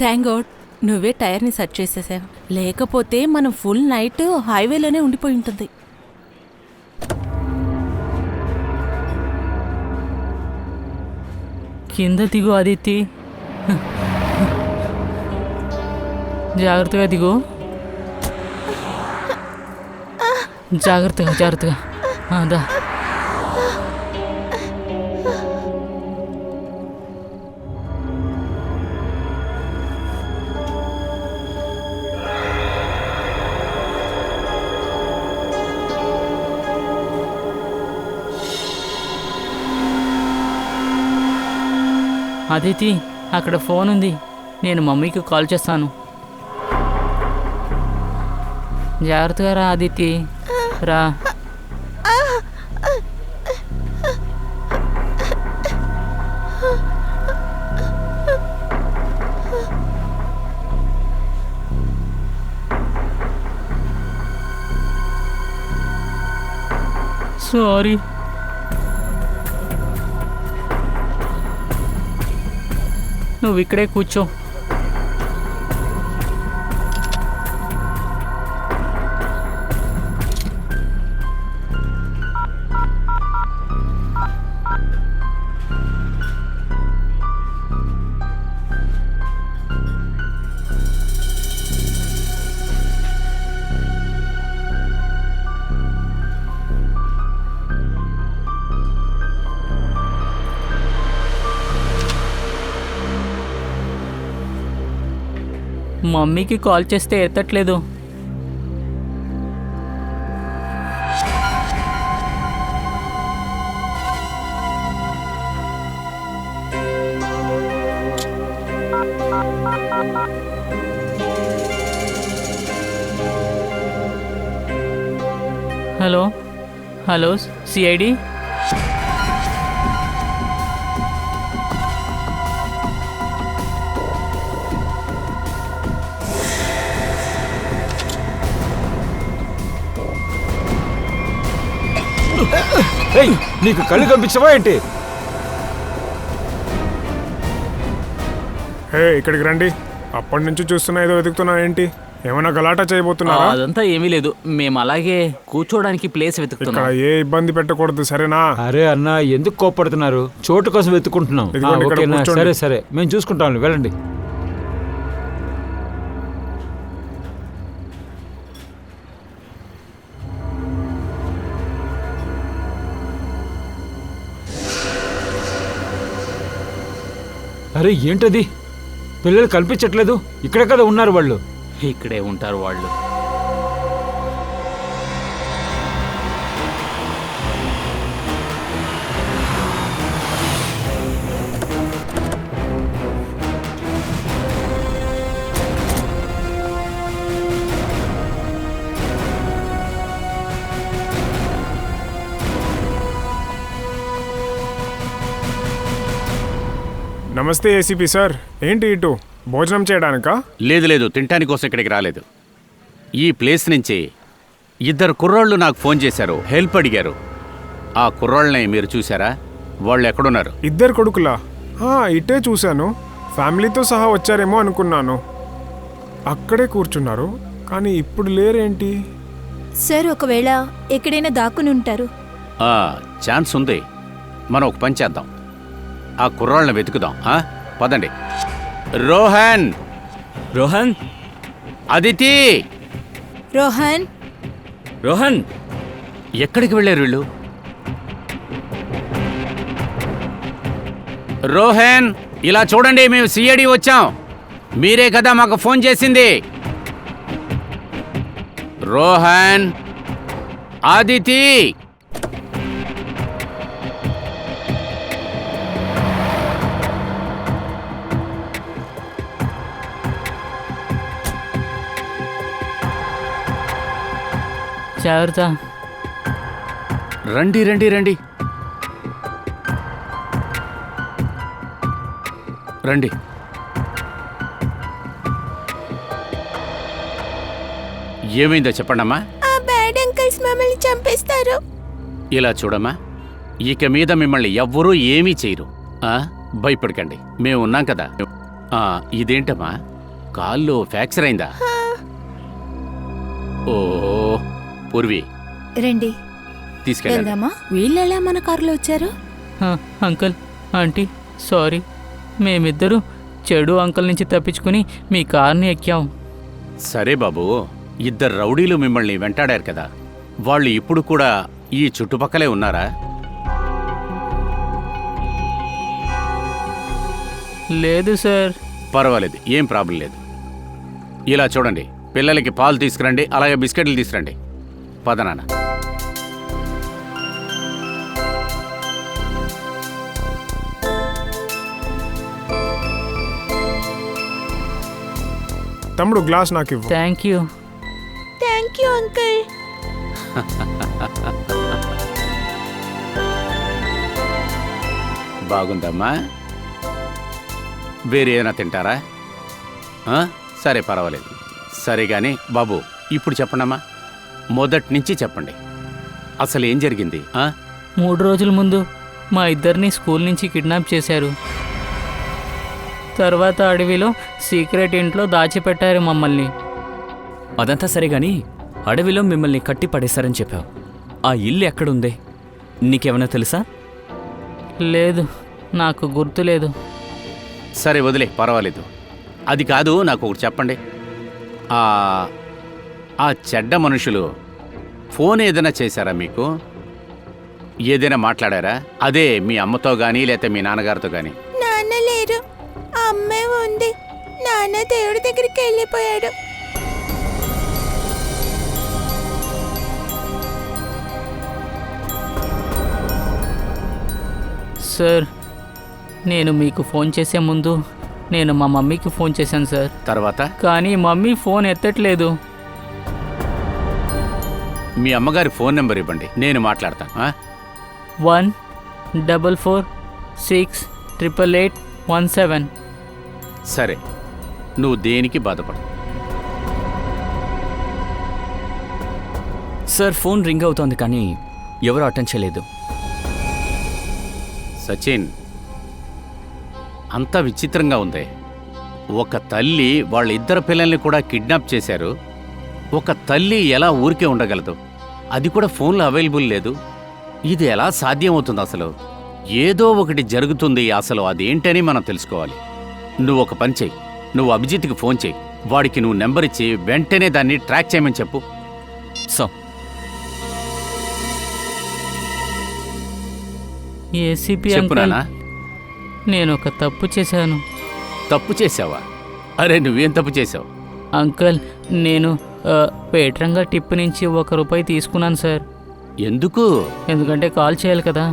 Thank God నువ్వే టైర్ని set చేసేసావు. లేకపోతే మనం ఫుల్ నైట్ హైవేలోనే ఉండిపోయి ఉంటుంది. కింద దిగు ఆదిత్య, జాగ్రత్తగా దిగు. జాగ్రత్తగా జాగ్రత్తగా. దా. అదితి, అక్కడ ఫోన్ ఉంది, నేను మమ్మీకి కాల్ చేస్తాను. జాగ్రత్తగా రా అదితి, రా. సారీ. నువ్వు ఇక్కడే కూర్చో. మమ్మీకి కాల్ చేస్తే ఎత్తట్లేదు. Hello hello CID. నీకు కళ్ళు కనిపించవా ఏంటి? ఇక్కడికి రండి. అప్పటి నుంచి చూస్తున్నా, ఏదో వెతుకుతున్నా. ఏంటి, ఏమైనా గలాటా చేయబోతున్నారా? అదంతా ఏమీ లేదు, మేము అలాగే కూర్చోడానికి ప్లేస్ వెతుకుతున్నాం. ఇక్కడ ఏ ఇబ్బంది పెట్టకూడదు, సరేనా? అరే అన్న, ఎందుకు కోపడుతున్నారు? చోటు కోసం వెతుకుంటున్నాం. సరే సరే, మేము చూసుకుంటాం, వెళ్ళండి. అరే ఏంటది? పిల్లలు కనిపించట్లేదు. ఇక్కడే కదా ఉన్నారు వాళ్ళు. ఇక్కడే ఉంటారు వాళ్ళు. నమస్తే ఏసీపీ సార్. ఏంటి ఇటు భోజనం చేయడానికా? లేదు లేదు, తినటానికి కోసం ఇక్కడికి రాలేదు. ఈ ప్లేస్ నుంచి ఇద్దరు కుర్రాళ్ళు నాకు ఫోన్ చేశారు, హెల్ప్ అడిగారు. ఆ కుర్రాళ్ళని మీరు చూసారా? వాళ్ళు ఎక్కడున్నారు? ఇద్దరు కొడుకులా? ఇటే చూశాను. ఫ్యామిలీతో సహా వచ్చారేమో అనుకున్నాను. అక్కడే కూర్చున్నారు, కానీ ఇప్పుడు లేరేంటి? సార్, ఒకవేళ ఎక్కడైనా దాక్కుని ఉంటారు. ఛాన్స్ ఉంది. మనం ఒక పని చేద్దాం, ఆ కుర్రాళ్ళని వెతుకుదాం. పదండి. రోహన్, రోహన్, అదితి, రోహన్, రోహన్, ఎక్కడికి వెళ్ళారు వీళ్ళు? రోహన్, ఇలా చూడండి, మేము సిఐడి వచ్చాం. మీరే కదా మాకు ఫోన్ చేసింది. రోహన్, అదితి. జాగ్రత్త. రండి రండి రండి రండి. ఏమైందో చెప్పండమ్మా. ఆ బ్యాడ్ అంకల్స్ మమ్మల్ని చంపేస్తారు. ఇలా చూడమ్మా, ఇక మీద మిమ్మల్ని ఎవ్వరూ ఏమీ చేయరు. భయపడకండి, మేము ఉన్నాం కదా. ఇదేంటమ్మా? కాల్లో ఫ్రాక్చర్ అయిందా? ఓ పూర్వి, రండి తీసుకెళ్ళండి. వెళ్దామా? వీళ్ళెలా మన కారులో వచ్చారు? Uncle, aunty, sorry. మేమిద్దరూ చెడు అంకుల్ నుంచి తప్పించుకుని మీ కార్ని ఎక్కాం. సరే బాబు, ఇద్దరు రౌడీలు మిమ్మల్ని వెంటాడారు కదా, వాళ్ళు ఇప్పుడు కూడా ఈ చుట్టుపక్కలే ఉన్నారా? లేదు సార్. పర్వాలేదు, ఏం ప్రాబ్లం లేదు. ఇలా చూడండి, పిల్లలకి పాలు తీసుకురండి, అలాగే బిస్కెట్లు తీసుకురండి. పద నాన్న. తమ్ముడు గ్లాస్ నాకు ఇవ్వు. Thank you. Thank you uncle. బాగుందమ్మా. వేరే ఏదైనా తింటారా? సరే, పర్వాలేదు. సరే కానీ బాబు, ఇప్పుడు చెప్పండమ్మా, మొదటి నుంచి చెప్పండి, అసలు ఏం జరిగింది? 3 రోజుల ముందు మా ఇద్దరిని స్కూల్ నుంచి కిడ్నాప్ చేశారు. తర్వాత అడవిలో సీక్రెట్ ఇంట్లో దాచిపెట్టారు మమ్మల్ని. అదంతా సరే గాని అడవిలో మిమ్మల్ని కట్టి పడేశారని చెప్పావు. ఆ ఇల్లు ఎక్కడుంది? నీకేమైనా తెలుసా? లేదు, నాకు గుర్తులేదు. సరే వదిలే, పర్వాలేదు. అది కాదు, నాకు ఒకటి చెప్పండి. ఆ చెడ్డ మనుషులు ఫోన్ ఏదైనా చేశారా మీకు? ఏదైనా మాట్లాడారా? అదే మీ అమ్మతో కానీ లేకపోతే మీ నాన్నగారితో కానీ? నాన్న లేరు, అమ్మే ఉంది. నాన్న దేవుడి దగ్గరికి వెళ్ళిపోయాడు. సార్, నేను మీకు ఫోన్ చేసే ముందు నేను మా మమ్మీకి ఫోన్ చేశాను సార్. తర్వాత? కానీ మమ్మీ ఫోన్ ఎత్తట్లేదు. మీ అమ్మగారి ఫోన్ నెంబర్ ఇవ్వండి, నేను మాట్లాడతాను. 144688817. సరే, నువ్వు దేనికి బాధపడు. సార్, ఫోన్ రింగ్ అవుతోంది కానీ ఎవరు అటెండ్ చేయలేదు. సచిన్, అంతా విచిత్రంగా ఉంది. ఒక తల్లి వాళ్ళ ఇద్దరు పిల్లల్ని కూడా కిడ్నాప్ చేశారు. ఒక తల్లి ఎలా ఊరికే ఉండగలదు? అది కూడా ఫోన్లో అవైలబుల్ లేదు. ఇది ఎలా సాధ్యమవుతుంది? అసలు ఏదో ఒకటి జరుగుతుంది. అసలు అదేంటని మనం తెలుసుకోవాలి. నువ్వు ఒక పని చెయ్యి, నువ్వు అభిజిత్కి ఫోన్ చెయ్యి. వాడికి నువ్వు నెంబర్ ఇచ్చి వెంటనే దాన్ని ట్రాక్ చేయమని చెప్పు. సో ఏసీపీ చెప్పు అంకుల్, నాన్నా. నేను ఒక తప్పు చేశాను. తప్పు చేసావా? అరే, నువ్వేం తప్పు చేసావు? అంకుల్, నేను పేట్రంగా టిప్ నుంచి ₹1 తీసుకున్నాను సార్. ఎందుకు? ఎందుకంటే కాల్ చేయాలి కదా.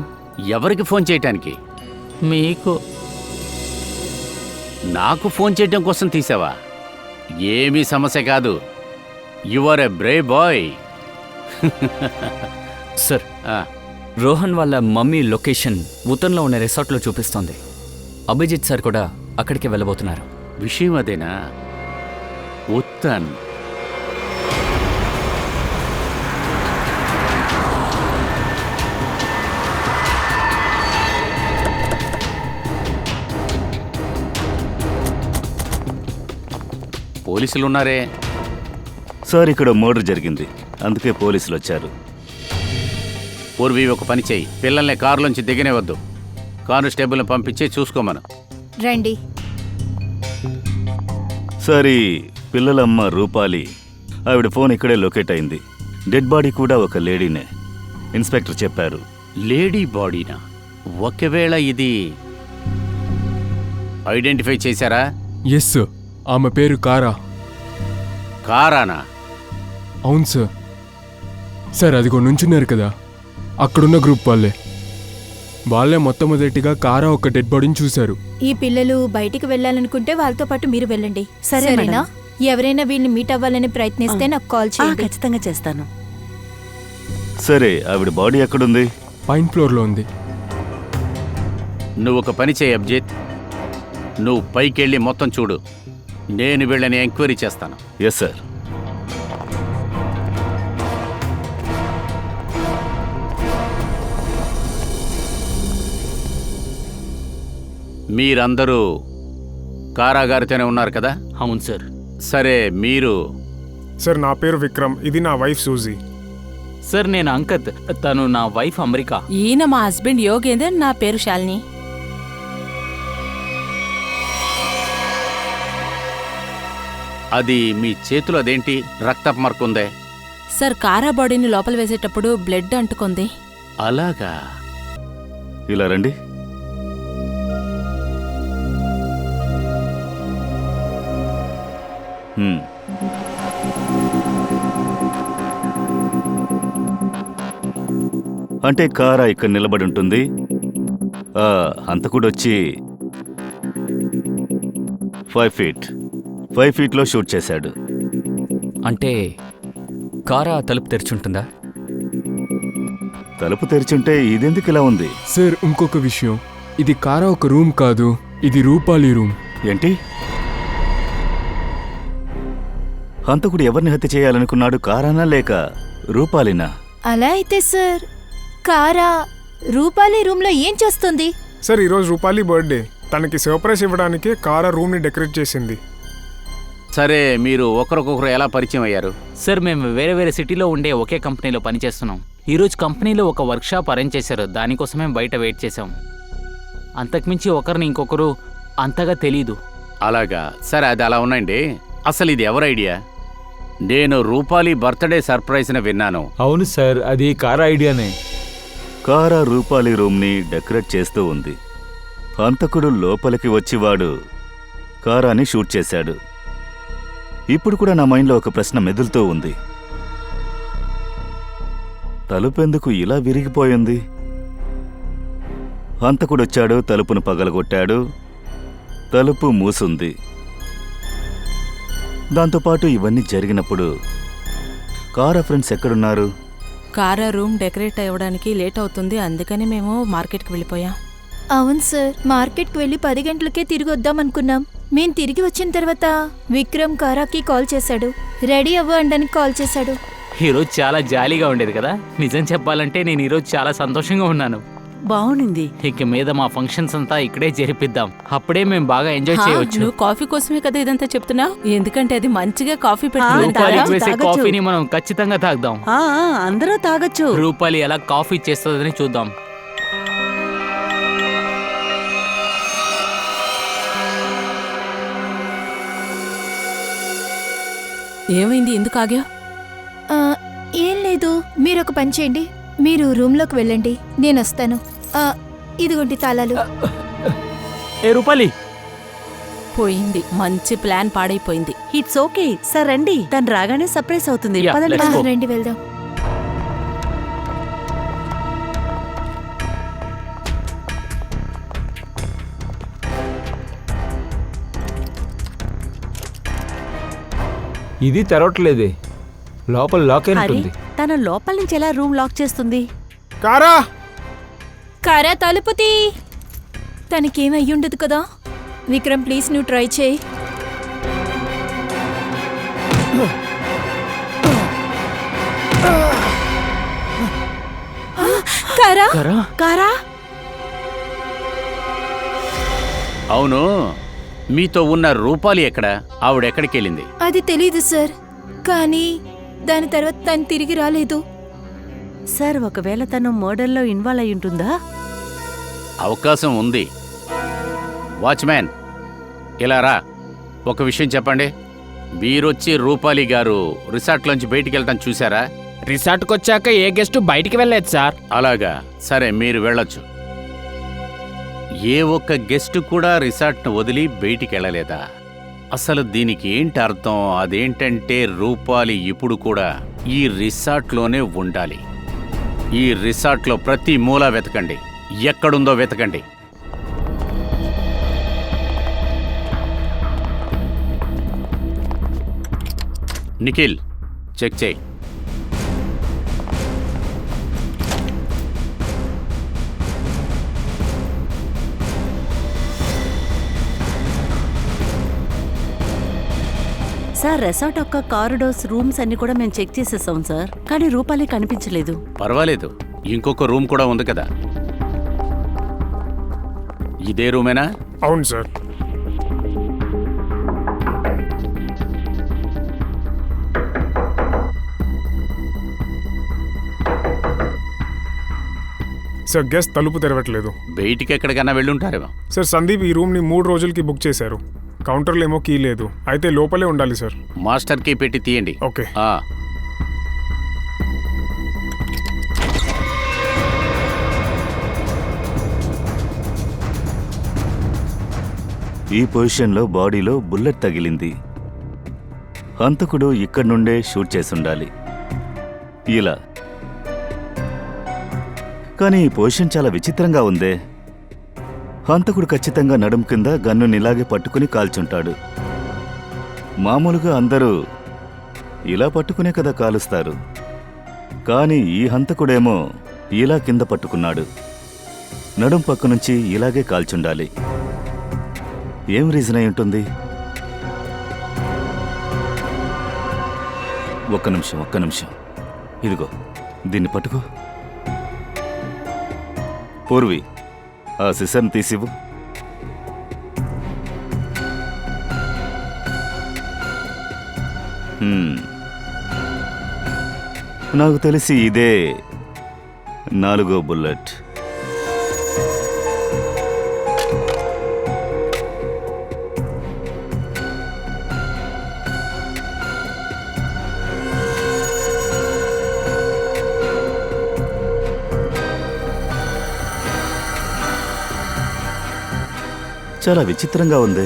ఎవరికి ఫోన్ చేయటానికి? మీకు. నాకు ఫోన్ చేయడం కోసం తీసావా? ఏమీ సమస్య కాదు. You are a brave boy. Sir, Rohan వాళ్ళ మమ్మీ లొకేషన్ ఉత్తన్లో ఉన్న రిసార్ట్లో చూపిస్తోంది. అభిజిత్ సార్ కూడా అక్కడికి వెళ్ళబోతున్నారు. విషయం అదేనా? ఉత్తన్. పోలీసులు ఉన్నారే? సార్, ఇక్కడ మర్డర్ జరిగింది, అందుకే పోలీసులు వచ్చారు. పూర్వీ, ఒక పని చేయి, పిల్లల్ని కారులోంచి దిగనివద్దు. కానిస్టేబుల్ని పంపించి చూసుకోమను. రండి. సార్, ఈ పిల్లలమ్మ రూపాలి, ఆవిడ ఫోన్ ఇక్కడే లొకేట్ అయింది. డెడ్ బాడీ కూడా ఒక లేడీనే, ఇన్స్పెక్టర్ చెప్పారు. లేడీ బాడీనా? ఒకవేళ ఇది ఐడెంటిఫై చేశారా? ఎస్ సార్, ఆమె పేరు కారా. కారానా? అవును సార్. సార్, అదిగో నుంచున్నారు కదా, అక్కడున్న గ్రూప్ వాళ్ళే మొట్టమొదటిగా కారా ఒక డెడ్ బాడీని చూశారు. ఈ పిల్లలు బయటికి వెళ్ళాలనుకుంటే వాళ్ళతో పాటు మీరు వెళ్ళండి. సరేనా? ఎవరైనా వీళ్ళని మీట్ అవ్వాలని ప్రయత్నిస్తే నాకు కాల్ చేయండి. ఖచ్చితంగా చేస్తాను. సరే, ఆవిడ బాడీ ఎక్కడుంది? పైన్ ఫ్లోర్లో ఉంది. నువ్వు ఒక పని చేయి అభిజిత్, నువ్వు పైకెళ్ళి మొత్తం చూడు. నేను వీళ్ళని ఎంక్వైరీ చేస్తాను. Yes sir. మీరందరూ కారాగారితోనే ఉన్నారు కదా? అవును సార్. సరే, మీరు? సార్ నా పేరు విక్రమ్, ఇది నా వైఫ్ సూజీ. సార్ నేను అంకత్, తను నా వైఫ్ అమెరికా. ఈయన మా హస్బెండ్ యోగేందర్, నా పేరు శాలిని. అది మీ చేతిలో అదేంటి రక్తపు మార్కు ఉందే? సార్ కారా బాడీని లోపల వేసేటప్పుడు బ్లడ్ అంటుకుంది. అలాగా? ఇలా రండి. అంటే కారా ఇక్కడ నిలబడి ఉంటుంది, హంతకుడొచ్చి 5 ఫీట్లో షూట్ చేశాడు. అంటే కారా తలుపు తెరిచుంటుందా? తలుపు తెరిచుంటే ఇదెందుకు ఇలా ఉంది? సార్ ఇంకొక విషయం, ఇది కారా ఒక రూమ్ కాదు, ఇది రూపాలి రూమ్. ఏంటి? హంతకుడు ఎవరిని హత్య చేయాలనుకున్నాడు, కారానా లేక రూపాలినా? అలా అయితే సార్ కారా రూపాలి రూమ్లో ఏం చేస్తుంది? సార్ ఈరోజు రూపాలి బర్త్డే, తనకి సర్ప్రైజ్ ఇవ్వడానికి కారా రూమ్ని డెకరేట్ చేసింది. సరే, మీరు ఒకరికొకరు ఎలా పరిచయం అయ్యారు? సార్ మేము వేరే వేరే సిటీలో ఉండే ఒకే కంపెనీలో పనిచేస్తున్నాం. ఈరోజు కంపెనీలో ఒక వర్క్షాప్ అరేంజ్ చేశారు, దానికోసమే బయట వెయిట్ చేశాం. అంతకుమించి ఒకరిని ఇంకొకరు అంతగా తెలీదు. అలాగా? సరే, అది అలా ఉండండి. అసలు ఇది ఎవరి ఐడియా? నేను రూపాలి బర్త్డే సర్ప్రైజ్ని విన్నాను. అవును సార్, అది కారా ఐడియానే. కారా రూపాలి రూమ్ని డెకరేట్ చేస్తూ ఉంది. హంతకుడు లోపలికి వచ్చివాడు కారాని షూట్ చేశాడు. ఇప్పుడు కూడా నా మైండ్లో ఒక ప్రశ్న మెదులుతూ ఉంది. తలుపెందుకు ఇలా విరిగిపోయింది? హంతకుడొచ్చాడు, తలుపును పగలగొట్టాడు, తలుపు మూసుంది. దాంతోపాటు ఇవన్నీ జరిగినప్పుడు కారా ఫ్రెండ్స్ ఎక్కడున్నారు? కారా రూమ్ డెకరేట్ అవ్వడానికి లేట్ అవుతుంది, అందుకని మేము మార్కెట్కి వెళ్ళిపోయాం. అవును సార్, మార్కెట్కి వెళ్ళి 10 గంటలకే తిరిగి వద్దాం అనుకున్నాం. మేం తిరిగి వచ్చిన తర్వాత విక్రమ్ కారాకి కాల్ చేశాడు, రెడీ అవ్వండానికి కాల్ చేశాడు. ఈరోజు చాలా జాలీగా ఉండేది కదా. నిజం చెప్పాలంటే నేను ఈరోజు చాలా సంతోషంగా ఉన్నాను. బాగుంది. ఇక మీద మా ఫంక్షన్స్ అంతా ఇక్కడే జరిపిద్దాం, అప్పుడే మేము బాగా ఎంజాయ్ చేయవచ్చు. నువ్వు కాఫీ కోసమే కదా ఇదంతా చెప్తున్నావు, ఎందుకంటే అది మంచిగా కాఫీ రూపాలికి పెట్టుకుంటారా? వేసే కాఫీని మనం ఖచ్చితంగా తాగుదాం. అందరూ తాగొచ్చు. రూపాలి ఎలా కాఫీ చేస్తుందని చూద్దాం. ఏమైంది, ఎందుకు ఆగా? ఏం లేదు, మీరు ఒక పని చేయండి, మీరు రూమ్లోకి వెళ్ళండి, నేను వస్తాను. ఇదిగోండి తాళాలు. ఏ రూపాలి, పోయింది, మంచి ప్లాన్ పాడైపోయింది. ఇట్స్ ఓకే సార్, రండి, తను రాగానే సర్ప్రైజ్ అవుతుంది. Yeah, పదండి. let's go. రండి వెళ్దాం. ఇది తెరవట్లేదే, లోపల లాక్ అయిన అరే, ఉంటుంది. తన లోపల నుంచి ఎలా రూమ్ లాక్ చేస్తుంది? కారా! కారా తలుపు తీ. తనకేం అయ్యుండదు కదా. విక్రమ్ ప్లీజ్ నువ్వు ట్రై చేయి. కారా కారా, అవును, మీతో ఉన్న రూపాలి ఎక్కడ? ఆవిడెక్కడికి వెళ్ళింది? అది తెలీదు సార్, కానీ దాని తర్వాత తను తిరిగి రాలేదు. సార్ ఒకవేళ తను మర్డర్లో ఇన్వాల్వ్ అయి ఉంటుందా? అవకాశం ఉంది. వాచ్మ్యాన్, ఇలా రా. ఒక విషయం చెప్పండి, మీరొచ్చి రూపాలి గారు రిసార్ట్లోంచి బయటికి వెళ్తాం చూసారా? రిసార్ట్కి వచ్చాక ఏ గెస్ట్ బయటికి వెళ్ళలేదు సార్. అలాగా? సరే, మీరు వెళ్ళొచ్చు. ఏ ఒక్క గెస్ట్ కూడా రిసార్ట్ను వదిలి బయటికి వెళ్ళలేదా? అసలు దీనికి ఏంటి అర్థం? అదేంటంటే రూపాలి ఇప్పుడు కూడా ఈ రిసార్ట్లోనే ఉండాలి. ఈ రిసార్ట్లో ప్రతి మూల వెతకండి, ఎక్కడుందో వెతకండి. నిఖిల్, చెక్ చేయి. సార్ రెసార్ట్ యొక్క కారిడోర్స్, రూమ్స్ అన్ని కూడా మేము చెక్ చేసేసాం సార్, కానీ రూపాలి కనిపించలేదు. పర్వాలేదు, ఇంకొక రూమ్ కూడా ఉంది కదా. ఇదే రూమేనా? అవును సార్. సార్ గెస్ట్ తలుపు తెరవట్లేదు. బయటికి ఎక్కడికైనా వెళ్ళుంటారేమో. సార్ సందీప్ ఈ రూమ్ని 3 రోజులకి బుక్ చేశారు. కౌంటర్లో ఏమో కీ లేదు. అయితే లోపలే ఉండాలి సార్. మాస్టర్ కీ పెట్టి తీయండి. ఓకే. ఈ పొజిషన్లో బాడీలో బుల్లెట్ తగిలింది. హంతకుడు ఇక్కడి నుండే షూట్ చేసుండాలి, ఇలా. కానీ ఈ పొజిషన్ చాలా విచిత్రంగా ఉందే. హంతకుడు ఖచ్చితంగా నడుం కింద గన్నుని ఇలాగే పట్టుకుని కాల్చుంటాడు. మామూలుగా అందరూ ఇలా పట్టుకునే కదా కాలుస్తారు, కానీ ఈ హంతకుడేమో ఇలా కింద పట్టుకున్నాడు. నడుం పక్క నుంచి ఇలాగే కాల్చుండాలి. ఏం రీజన్ అయి ఉంటుంది? ఒక్క నిమిషం. ఇదిగో దీన్ని పట్టుకో. పూర్వి, ఆ సిసర్ని తీసివ్వు. నాకు తెలిసి ఇదే 4వ బుల్లెట్. చాలా విచిత్రంగా ఉంది.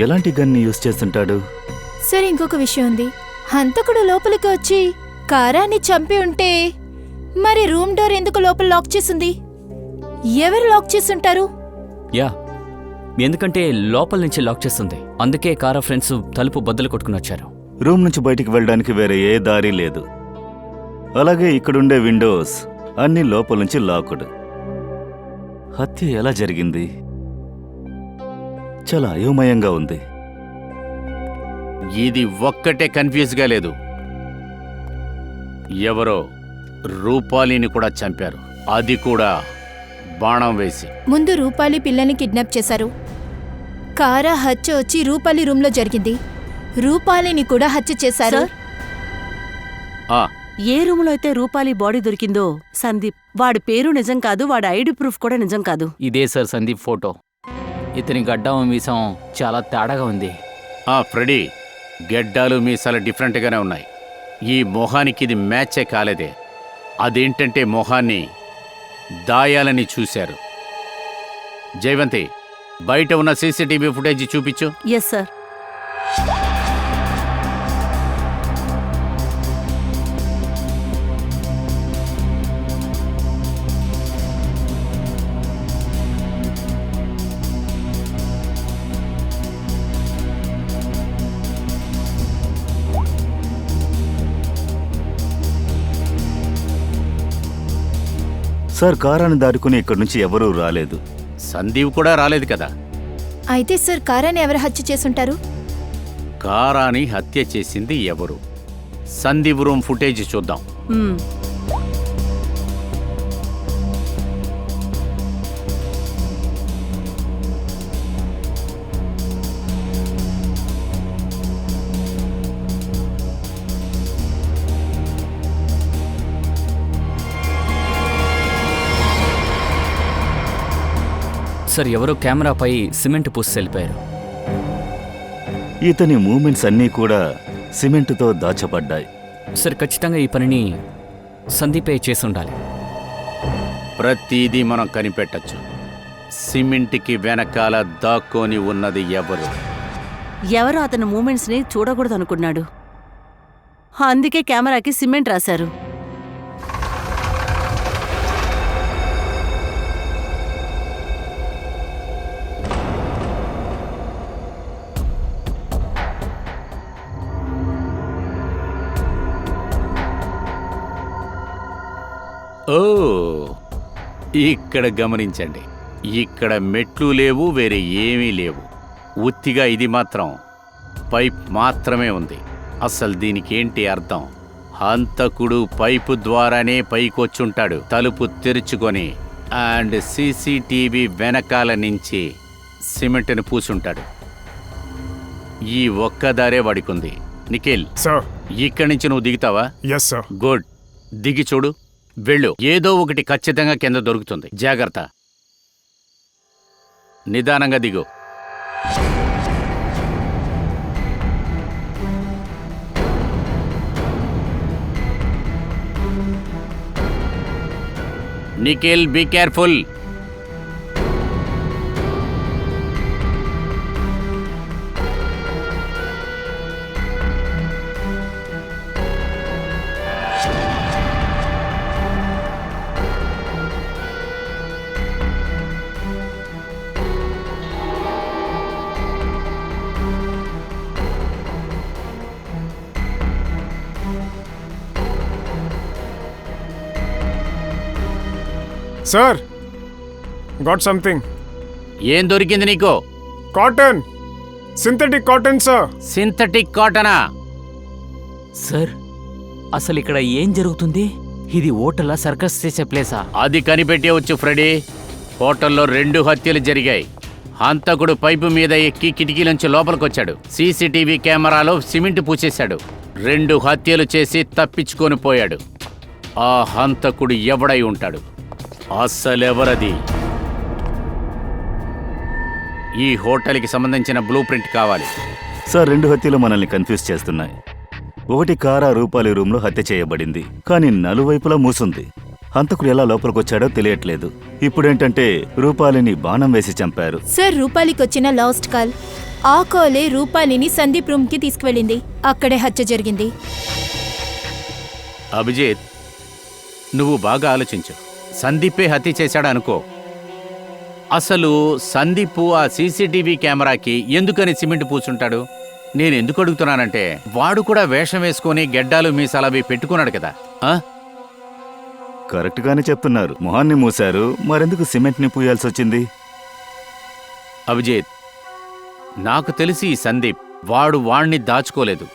ఎలాంటి గన్ని యూజ్ చేస్తుంటాడు? సరే, ఇంకొక విషయం ఉంది. హంతకుడు లోపలికి వచ్చి కారాన్ని చంపి ఉంటే మరి రూమ్ డోర్ ఎందుకు లోపల లాక్ చేసింది? ఎవరు లాక్ చేసుంటారు? యా, ఎందుకంటే లోపల నుంచి లాక్ చేస్తుంది. అందుకే కారా ఫ్రెండ్స్ తలుపు బద్దలు కొట్టుకుని వచ్చారు. రూమ్ నుంచి బయటికి వెళ్ళడానికి వేరే ఏ దారి లేదు. అలాగే ఇక్కడుండే విండోస్ అన్ని లోపల నుంచి లాక్డ్. హత్య ఎలా జరిగింది? చాలా అయోమయంగా ఉంది. ఇది ఒక్కటే కన్ఫ్యూజ్గా లేదు. ఎవరో రూపాలిని కూడా చంపారు, అది కూడా బాణం వేసి. ముందు రూపాలి పిల్లని కిడ్నాప్ చేశారు. కారా హత్య వచ్చి రూపాలి రూమ్లో జరిగింది. రూపాలిని కూడా హత్య చేశారు. ఏ రూములో అయితే రూపాలి బాడీ దొరికిందో సందీప్, వాడి పేరు నిజం కాదు, వాడి ఐడి ప్రూఫ్ కూడా నిజం కాదు. ఇదే సార్ సందీప్ ఫోటో. ఇతని గడ్డం మీసం చాలా తేడాగా ఉంది. ఫ్రెడీ, గెడ్డాలు మీసాలు డిఫరెంట్గానే ఉన్నాయి. ఈ మొహానికి ఇది మ్యాచే కాలేదే. అదేంటంటే మొహాన్ని దాయాలని చూశారు. జయవంతి, బయట ఉన్న సీసీటీవీ ఫుటేజ్ చూపించు. Yes sir. సార్, కారాన్ని దాటుకుని ఇక్కడి నుంచి ఎవరూ రాలేదు. సందీప్ కూడా రాలేదు కదా. అయితే సార్ కారాని ఎవరు హత్య చేసుంటారు? కారాని హత్య చేసింది ఎవరు? సందీప్ రూమ్ ఫుటేజ్ చూద్దాం. సార్, ఎవరో కెమెరాపై సిమెంట్ పూసి వెళ్ళిపోయారు. ఇతని మూమెంట్స్ అన్నీ కూడా సిమెంటుతో దాచబడ్డాయి. సార్, ఖచ్చితంగా ఈ పనిని సందీపే చేసి ఉండాలి. ప్రతిదీ మనం కనిపెట్టచ్చు. సిమెంట్కి వెనకాల దాక్కొని ఉన్నది ఎవరు? ఎవరో అతని మూమెంట్స్ ని చూడకూడదు అనుకున్నాడు. అందుకే కెమెరాకి సిమెంట్ రాశారు. ఇక్కడ గమనించండి. ఇక్కడ మెట్లు లేవు, వేరే ఏమీ లేవు. ఉత్తిగా ఇది మాత్రం పైప్ మాత్రమే ఉంది. అసలు దీనికి ఏంటి అర్థం? హంతకుడు పైపు ద్వారానే పైకొచ్చుంటాడు, తలుపు తెరుచుకొని. అండ్ సీసీటీవీ వెనకాల నుంచి సిమెంట్ని పూసుంటాడు. ఈ ఒక్కదారే వాడికుంది. నిఖిల్, సార్, ఇక్కడి నుంచి నువ్వు దిగుతావా? Yes sir. గుడ్. దిగి చూడు. వెళ్ళు, ఏదో ఒకటి ఖచ్చితంగా కింద దొరుకుతుంది. జాగ్రత్త, నిదానంగా దిగు. Nikhil, be careful. Sir, got something. ఏం దొరికింది నీకు? Cotton, synthetic cotton sir. Synthetic కాటనా? సార్, అసలు ఇక్కడ ఏం జరుగుతుంది? ఇది హోటలా, సర్కస్ చేసే ప్లేసా? అది కనిపెట్టేవచ్చు ఫ్రెడీ. హోటల్లో 2 హత్యలు జరిగాయి. హంతకుడు పైపు మీద ఎక్కి కిటికీలోంచి లోపలికొచ్చాడు. సీసీటీవీ కెమెరాలో సిమెంట్ పూసేశాడు. 2 హత్యలు చేసి తప్పించుకొని పోయాడు. ఆ హంతకుడు ఎవడై ఉంటాడు? అస్సలెవరది? ఈ హోటల్కి సంబంధించిన బ్లూ ప్రింట్ కావాలి. సార్, 2 హత్యలు మనల్ని కన్ఫ్యూజ్ చేస్తున్నాయి. ఒకటి కారా రూపాలి రూమ్లో హత్య చేయబడింది, కానీ నలువైపులా మూసుంది. హంతకుడు ఎలా లోపలికొచ్చాడో తెలియట్లేదు. ఇప్పుడేంటంటే రూపాలిని బాణం వేసి చంపారు. సార్, రూపాలికి వచ్చిన లాస్ట్ కాల్. ఆ కాలే రూపాలిని సందీప్ రూమ్కి తీసుకువెళ్ళింది. అక్కడే హత్య జరిగింది. అభిజిత్, నువ్వు బాగా ఆలోచించు. సందీపే హత్య చేశాడు అనుకో. అసలు సందీప్ ఆ సీసీటీవీ కెమెరాకి ఎందుకని సిమెంట్ పూసుంటాడు? నేను ఎందుకు అడుగుతున్నానంటే, వాడు కూడా వేషం వేసుకొని గెడ్డాలు మీసాలవి పెట్టుకున్నాడు కదా. కరెక్ట్ గానే చెప్తున్నారు. మొహాన్ని మూశారు, మరెందుకు సిమెంట్ని పూయాల్సి వచ్చింది? అభిజిత్, నాకు తెలిసి ఈ సందీప్ వాణ్ణి దాచుకోలేదు.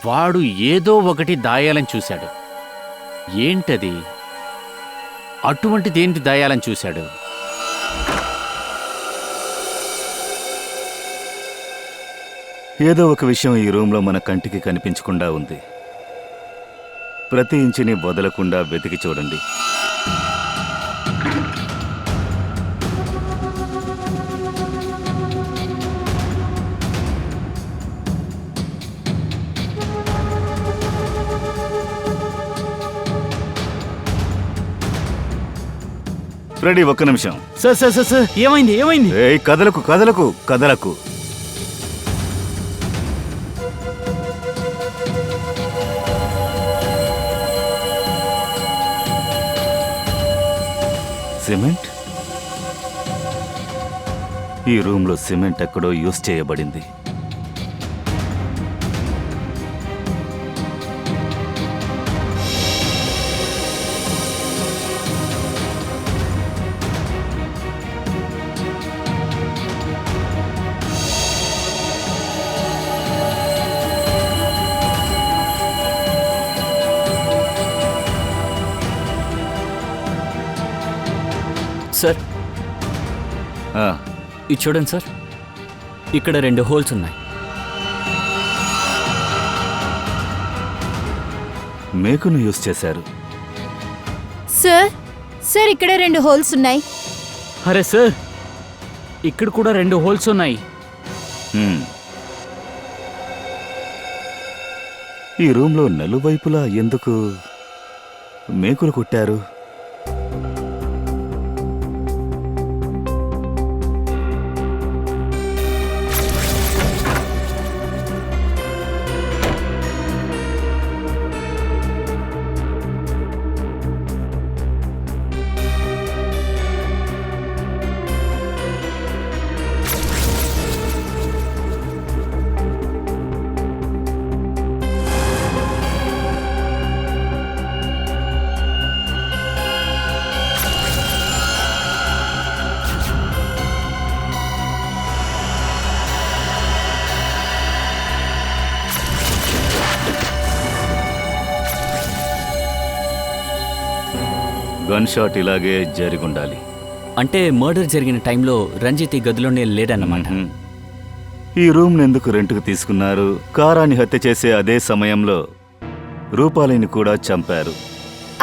వాడు ఏదో ఒకటి దాయాలని చూశాడు. ఏంటది? అటువంటిదేంటి దాయాలని చూశాడు? ఏదో ఒక విషయం ఈ రూమ్లో మన కంటికి కనిపించకుండా ఉంది. ప్రతి ఇంచుని వదలకుండా వెతికి చూడండి. ఫ్రెడీ, ఒక్క నిమిషం. సార్ సార్ సార్ సార్, ఏమైంది? ఏయ్, కదలకు. సిమెంట్? ఈ రూమ్లో సిమెంట్ ఎక్కడో యూజ్ చేయబడింది. సార్, ఇది చూడండి సార్, ఇక్కడ 2 హోల్స్ ఉన్నాయి. మేకును యూజ్ చేశారు. సార్, ఇక్కడ 2 హోల్స్ ఉన్నాయి. అరే సార్, ఇక్కడ కూడా 2 హోల్స్ ఉన్నాయి. ఈ రూమ్లో నలువైపులా ఎందుకు మేకులు కుట్టారు? గన్ షాట్ ఇలాగే జరిగుండాలి. అంటే మర్డర్ జరిగిన టైంలో రంజిత్ ఈ గదిలోనే లేడన్నమాట. ఈ రూమ్ని ఎందుకు రెంట్కు తీసుకున్నారు? కారాని హత్య చేసే అదే సమయంలో రూపాలిని కూడా చంపారు.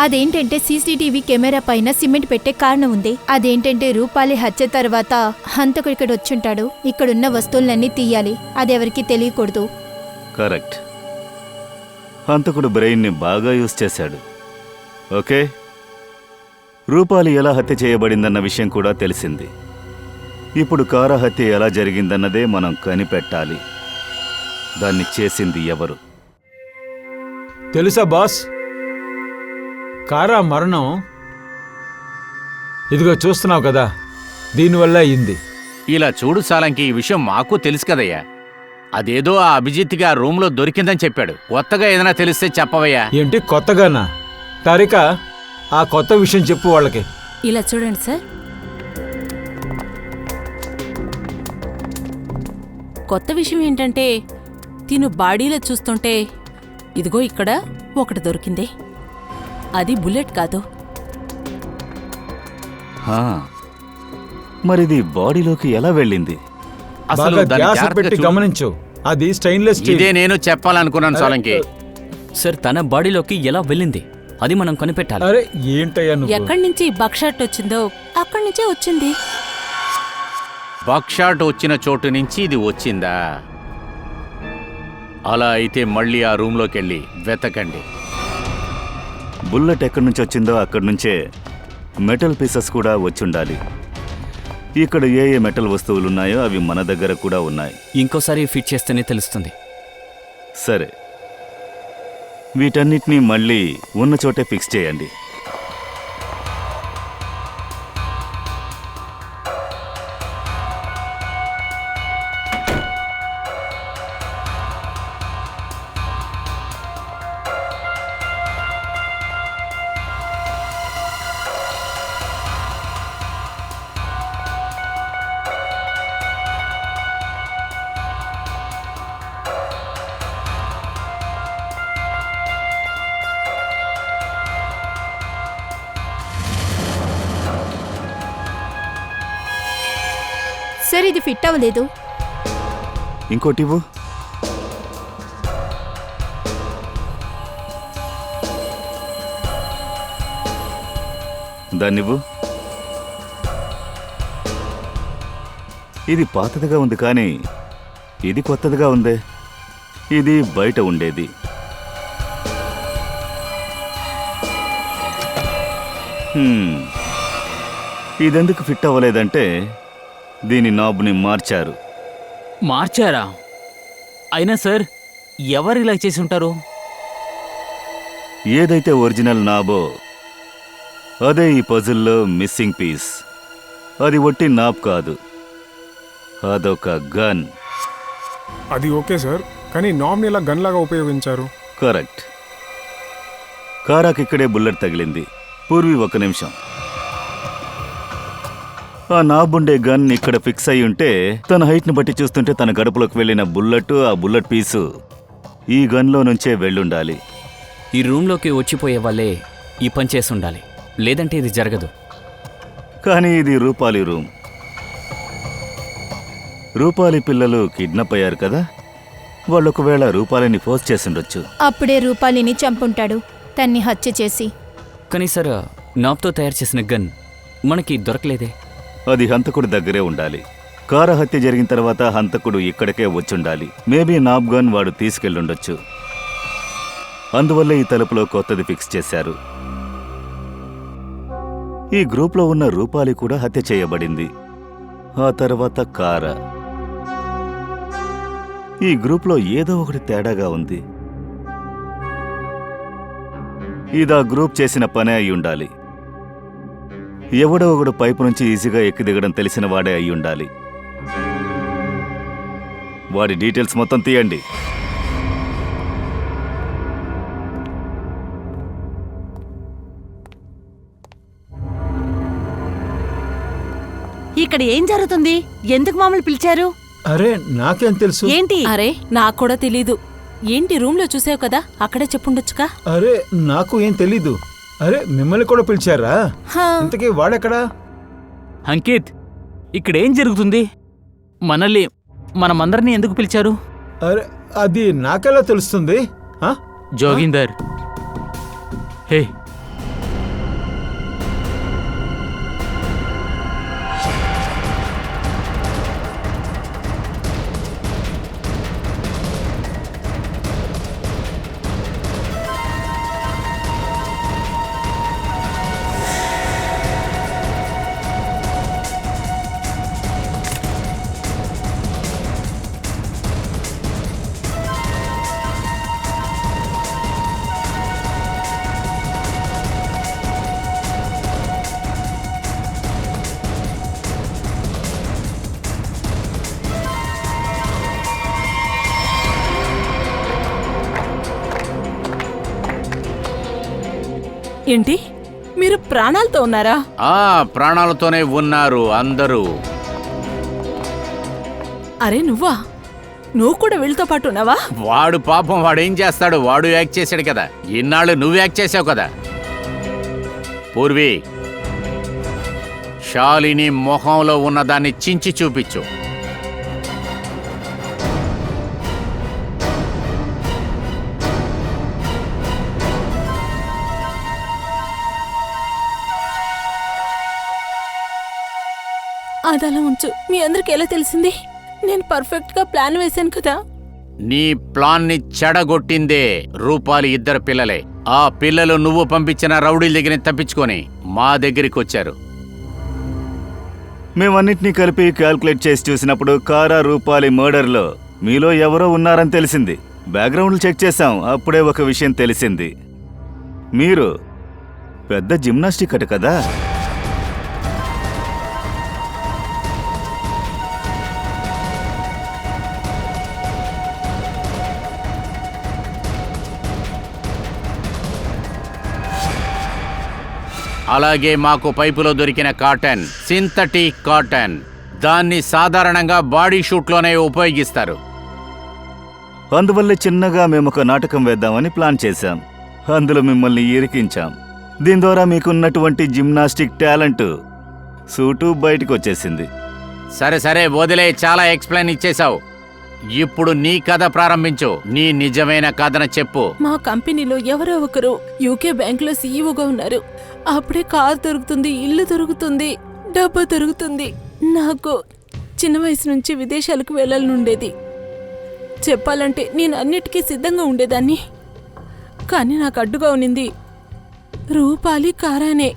అదేంటంటే సీసీటీవీ కెమెరా పైన సిమెంట్ పెట్టే కారణం ఉంది. అదేంటంటే రూపాలి హత్య తర్వాత హంతకుడు ఇక్కడ వచ్చుంటాడు. ఇక్కడున్న వస్తువులన్నీ తీయాలి. అదెవరికి తెలియకూడదు. కరెక్ట్. హంతకుడు బ్రెయిన్ని బాగా యూజ్ చేశాడు. ఓకే, రూపాలి ఎలా హత్య చేయబడిందన్న విషయం కూడా తెలిసింది. ఇప్పుడు కారా హత్య ఎలా జరిగిందన్నదే మనం కనిపెట్టాలి. దాన్ని చేసింది ఎవరు? తెలుసా బాస్, కారా మరణం ఇదిగో చూస్తున్నావు కదా, దీనివల్ల అయింది. ఇలా చూడు సాలంకి, ఈ విషయం మాకు తెలుసు కదయ్యా. అదేదో ఆ అభిజిత్కి ఆ రూమ్లో దొరికిందని చెప్పాడు. కొత్తగా ఏదైనా తెలిస్తే చెప్పవయ్యా. ఏంటి కొత్తగానా? తారిక, ఆ కొత్త విషయం చెప్పు వాళ్ళకి. ఇలా చూడండి సార్, కొత్త విషయం ఏంటంటే తిను బాడీలో చూస్తుంటే ఇదిగో ఇక్కడ ఒకటి దొరికింది. అది బుల్లెట్ కాదు. మరిది బాడీలోకి ఎలా వెళ్ళింది? అసలు బాగా దాన్ని ధ్యాస జాగ్రత్తగా పెట్టి చూడు. గమనించు. అది స్టెయిన్లెస్ ఇదే స్టీల్. నేను చెప్పాలనుకున్నాను సాలంకి. సార్, తన బాడీలోకి ఎలా వెళ్ళింది అది మనం కనిపెట్టాలి. అరే ఏంటయ్యా నువ్వు? ఎక్కడి నుంచి బక్షాట్ వచ్చిందో అక్కడి నుంచే వచ్చింది. బక్షాట్ వచ్చిన చోటు నుంచి ఇది వచ్చిందా? అలా అయితే మళ్ళీ ఆ రూమ్లోకి వెళ్ళి వెతకండి. బుల్లెట్ ఎక్కడి నుంచి వచ్చిందో అక్కడి నుంచే మెటల్ పీసెస్ కూడా వచ్చుండాలి. ఇక్కడ ఏ ఏ మెటల్ వస్తువులున్నాయో అవి మన దగ్గర కూడా ఉన్నాయి. ఇంకోసారి ఫిట్ చేస్తేనే తెలుస్తుంది. సరే, వీటన్నిటినీ మళ్ళీ ఉన్న చోటే ఫిక్స్ చేయండి. సరే, ఇది ఫిట్ అవ్వలేదు. ఇంకోటివ్వు. దాన్నివ్వు. ఇది పాతదిగా ఉంది కానీ ఇది కొత్తదిగా ఉందే. ఇది బయట ఉండేది. ఇదెందుకు ఫిట్ అవ్వలేదంటే దీని నాబ్ని మార్చారు. మార్చారా? అయినా సార్, ఎవరు ఇలా చేసి ఉంటారు? ఏదైతే ఒరిజినల్ నాబో అదే ఈ పజిల్లో మిస్సింగ్ పీస్. అది ఒట్టి నాబ్ కాదు, అదొక గన్. అది ఓకే సార్, కానీ నామ్ని ఇలా గన్ లాగా ఉపయోగించారు. కరెక్ట్. కారాకి ఇక్కడే బుల్లెట్ తగిలింది. పూర్వి, ఒక్క నిమిషం. ఆ నాబుండే గన్ ఇక్కడ ఫిక్స్ అయి ఉంటే తన హైట్ని బట్టి చూస్తుంటే తన గడుపులోకి వెళ్ళిన బుల్లెట్, ఆ బుల్లెట్ పీసు ఈ గన్లో నుంచే వెళ్ళుండాలి. ఈ రూమ్లోకి వచ్చిపోయే వాళ్ళే ఈ పని చేసి ఉండాలి, లేదంటే ఇది జరగదు. కానీ ఇది రూపాలి రూమ్. రూపాలి పిల్లలు కిడ్నాప్ అయ్యారు కదా, వాళ్ళు ఒకవేళ రూపాలిని ఫోర్స్ చేసిండొచ్చు. అప్పుడే రూపాలిని చంపుంటాడు, తన్ని హత్య చేసి. కానీ సార్, నాబ్తో తయారు చేసిన గన్ మనకి దొరకలేదే. అది హంతకుడి దగ్గరే ఉండాలి. కారా హత్య జరిగిన తర్వాత హంతకుడు ఇక్కడికే వచ్చుండాలి. మేబీ నాబ్ గన్ వాడు తీసుకెళ్ళుండొచ్చు. అందువల్ల ఈ తలుపులో కొత్తది ఫిక్స్ చేశారు. ఈ గ్రూప్లో ఉన్న రూపాలి కూడా హత్య చేయబడింది. ఆ తర్వాత కారా. ఈ గ్రూప్లో ఏదో ఒకటి తేడాగా ఉంది. ఇది ఆ గ్రూప్ చేసిన పనే అయి ఉండాలి. ఎవడో ఒకడు పైపు నుంచి ఈజీగా ఎక్కి దిగడం తెలిసిన వాడే అయి ఉండాలి. వాడి డీటెయిల్స్ మొత్తం తీయండి. ఇక్కడ ఏం జరుగుతుంది? ఎందుకు మమ్మల్ని పిలిచారు? అరే నాకేం తెలుసు? ఏంటి? అరే నాకు కూడా తెలీదు. ఏంటి రూమ్లో చూసావు కదా, అక్కడే చెప్పుండొచ్చుగా. అరే నాకు ఏం తెలీదు. అరే మిమ్మల్ని కూడా పిలిచారా? ఇంతకీ వాడెక్కడా? అంకిత్, ఇక్కడేం జరుగుతుంది? మనల్ని, మనమందరినీ ఎందుకు పిలిచారు? అరే అది నాకెలా తెలుస్తుంది? జోగిందర్, హే, ఏంటి మీరు ప్రాణాలతో ఉన్నారా? ప్రాణాలతోనే ఉన్నారు అందరూ. అరే నువ్వా? నువ్వు కూడా వీళ్ళతో పాటు ఉన్నావా? వాడు పాపం వాడేం చేస్తాడు, వాడు యాక్ట్ చేశాడు కదా. ఇన్నాళ్ళు నువ్వు యాక్ట్ చేసావు కదా. పూర్వి, శాలిని మొహంలో ఉన్నదాన్ని చించి చూపించు. అదలా ఉంచు. మీ అందరికి ఎలా తెలిసింది? నేను పర్ఫెక్ట్ గా ప్లాన్ వేశాను కదా. నీ ప్లాన్ ని చెడగొట్టిందే రూపాలి ఇద్దరు పిల్లలే. ఆ పిల్లలు నువ్వు పంపించిన రౌడీల దగ్గర తప్పించుకొని మా దగ్గరికి వచ్చారు. మేమన్నిటినీ కలిపి క్యాల్కులేట్ చేసి చూసినప్పుడు కారా రూపాలి మర్డర్లో మీలో ఎవరో ఉన్నారని తెలిసింది. బ్యాక్గ్రౌండ్లు చెక్ చేశాం. అప్పుడే ఒక విషయం తెలిసింది. మీరు పెద్ద జిమ్నాస్టిక్ అట కదా. అలాగే మాకు పైపులో దొరికిన కాటన్ సింథటిక్ కాటన్. దాన్ని సాధారణంగా బాడీ షూట్లోనే ఉపయోగిస్తారు. అందువల్లే చిన్నగా మేమొక నాటకం వేద్దామని ప్లాన్ చేశాం. అందులో మిమ్మల్ని ఇరికించాం. దీని ద్వారా మీకున్నటువంటి జిమ్నాస్టిక్ టాలెంట్ సూటు బయటికి వచ్చేసింది. సరే సరే వదిలే, చాలా ఎక్స్ప్లెయిన్ ఇచ్చేశావు. ఇప్పుడు నీ కథ ప్రారంభించు. నీ నిజమైన కథను చెప్పు. మా కంపెనీలో ఎవరో ఒకరు యూకే బ్యాంకులో సీఈఓగా ఉన్నారు. అప్పుడే కారు దొరుకుతుంది, ఇల్లు దొరుకుతుంది, డబ్బు దొరుకుతుంది. నాకు చిన్న వయసు నుంచి విదేశాలకు వెళ్ళాలని ఉండేది. చెప్పాలంటే నేను అన్నిటికీ సిద్ధంగా ఉండేదాన్ని. కానీ నాకు అడ్డుగా ఉన్నింది రూపాలి కారానే.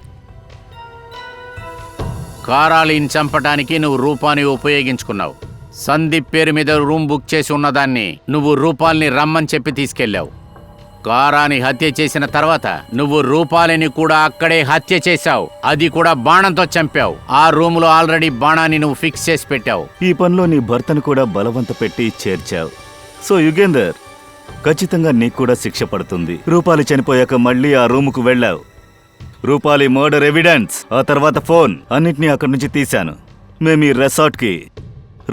కారాలిని చంపటానికి నువ్వు రూపాన్ని ఉపయోగించుకున్నావు. సందీప్ పేరు మీద రూమ్ బుక్ చేసి ఉన్నదాన్ని నువ్వు రూపాల్ని రమ్మని చెప్పి తీసుకెళ్ళావు. కారాని హత్య చేసిన తర్వాత నువ్వు రూపాలిని కూడా అక్కడే హత్య చేశావు. అది కూడా బాణంతో చంపావు. ఆ రూములో ఆల్రెడీ బాణాన్ని నువ్వు ఫిక్స్ చేసి పెట్టావు. ఈ పనిలో నీ భర్తను కూడా బలవంత పెట్టి చేర్చావు. సో యుగేందర్, ఖచ్చితంగా నీకు కూడా శిక్ష పడుతుంది. రూపాలి చనిపోయాక మళ్ళీ ఆ రూముకు వెళ్ళావు. రూపాలి మర్డర్ ఎవిడెన్స్, ఆ తర్వాత ఫోన్ అన్నిటినీ అక్కడి నుంచి తీశాను. మేము ఈ రెసార్ట్కి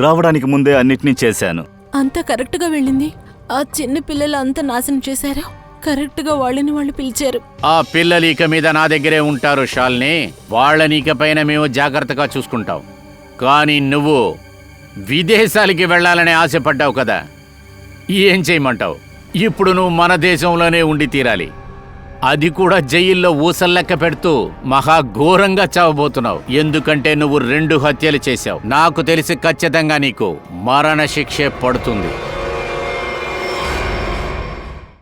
రావడానికి ముందే అన్నిటినీ చేశాను. అంత కరెక్ట్ గా వెళ్ళింది. ఆ చిన్న పిల్లలు అంత నాశనం చేశారు. కరెక్ట్ గా వాళ్ళని వాళ్ళు పిలిచారు. ఆ పిల్లలు ఇక మీద నా దగ్గరే ఉంటారు శాలిని. వాళ్ళని ఇక పైన మేము జాగ్రత్తగా చూసుకుంటాం. కానీ నువ్వు విదేశాలకి వెళ్ళాలని ఆశపడ్డావు కదా, ఏం చేయమంటావు? ఇప్పుడు నువ్వు మన దేశంలోనే ఉండి తీరాలి. అది కూడా జైల్లో ఊసల్లెక్క పెడుతూ మహా ఘోరంగా చావబోతున్నావు. ఎందుకంటే నువ్వు 2 హత్యలు చేశావు. నాకు తెలిసి ఖచ్చితంగా నీకు మరణ శిక్షే పడుతుంది.